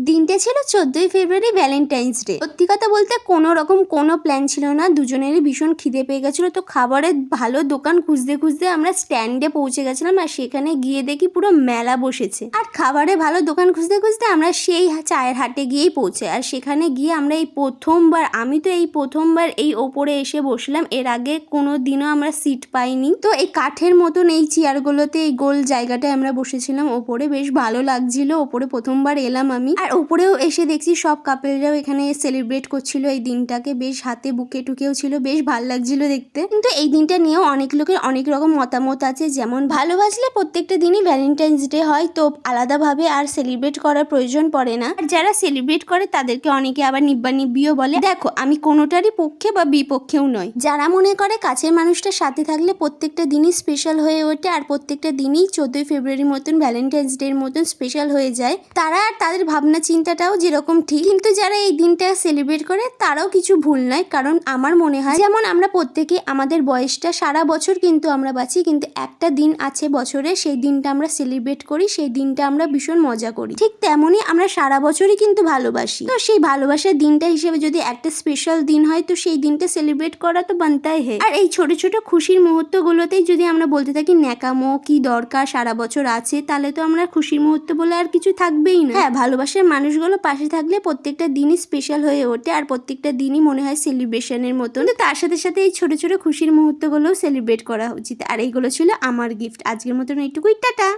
দিনটা ছিল 14ই ফেব্রুয়ারি, Valentine's day. সত্যি কথা বলতে কোনো রকম কোনো প্ল্যান ছিল না, দুজনেরই ভীষণ খিদে পেয়ে গেছিলো। তো খাবারের ভালো দোকান খুঁজতে খুঁজতে আমরা স্ট্যান্ডে পৌঁছে গেছিলাম, আর সেখানে গিয়ে দেখি পুরো মেলা বসেছে। আর খাবারের ভালো দোকান খুঁজতে খুঁজতে আমরা সেই চায়ের হাটে গিয়েই পৌঁছে, আর সেখানে গিয়ে আমরা এই প্রথমবার, আমি তো এই প্রথমবার এই ওপরে এসে বসলাম। এর আগে কোনো দিনও আমরা সিট পাইনি। তো এই কাঠের মতন এই চেয়ারগুলোতে এই গোল জায়গাটায় আমরা বসেছিলাম ওপরে, বেশ ভালো লাগছিল। ওপরে প্রথমবার এলাম আমি, আর উপরেও এসে দেখছি সব কাপেলরাও এখানে সেলিব্রেট করছিল এই দিনটাকে, বেশ হাতে বুকে টুকেও ছিল, বেশ ভালো লাগছিল দেখতে। কিন্তু এই দিনটা নিয়েও অনেক লোকের অনেক রকম মতামত আছে, যেমন ভালোবাসলে প্রত্যেকটা দিনই ভ্যালেন্টাইন্স ডে হয়, তো আলাদাভাবে আর সেলিব্রেট করার প্রয়োজন পড়ে না। আর যারা সেলিব্রেট করে তাদেরকে অনেকে আবার নিব্বা নিব্বিও বলে। দেখো, আমি কোনোটারই পক্ষে বা বিপক্ষেও নয়। যারা মনে করে কাছের মানুষটার সাথে থাকলে প্রত্যেকটা দিনই স্পেশাল হয়ে ওঠে, আর প্রত্যেকটা দিনই 14ই ফেব্রুয়ারির মতন ভ্যালেন্টাইন্স ডে এর মতন স্পেশাল হয়ে যায়, তারা আর তাদের ভাবনা চিন্তাটাও যেরকম ঠিক। কিন্তু যারা এই দিনটা সেলিব্রেট করে তারাও কিছু ভুল নয়, কারণ আমার মনে হয় যেমন আমরা প্রত্যেকে আমাদের বয়সটা সারা বছর কিন্তু আমরা বাঁচি, কিন্তু একটা দিন আছে বছরে, সেই দিনটা আমরা সেলিব্রেট করি, সেই দিনটা আমরা ভীষণ মজা করি। ঠিক তেমনই আমরা সারা বছরই কিন্তু ভালোবাসি। তো সেই ভালোবাসার দিনটা হিসেবে যদি একটা স্পেশাল দিন হয়, তো সেই দিনটা সেলিব্রেট করা তো বানতাই হে। আর এই ছোট ছোট খুশির মুহূর্তগুলোতেই যদি আমরা বলতে থাকি ন্যাকামো কি দরকার সারা বছর আছে, তাহলে তো আমরা খুশির মুহূর্ত বলে আর কিছু থাকবেই না। হ্যাঁ, ভালোবাসার মানুষগুলো পাশে থাকলে প্রত্যেকটা দিনই স্পেশাল হয়ে ওঠে, আর প্রত্যেকটা দিনই মনে হয় সেলিব্রেশনের মতন। তার সাথে সাথে এই ছোট ছোট খুশির মুহূর্তগুলোও সেলিব্রেট করা উচিত। আর এইগুলো ছিল আমার গিফট আজকের মতন। এইটুকুই, টাটা।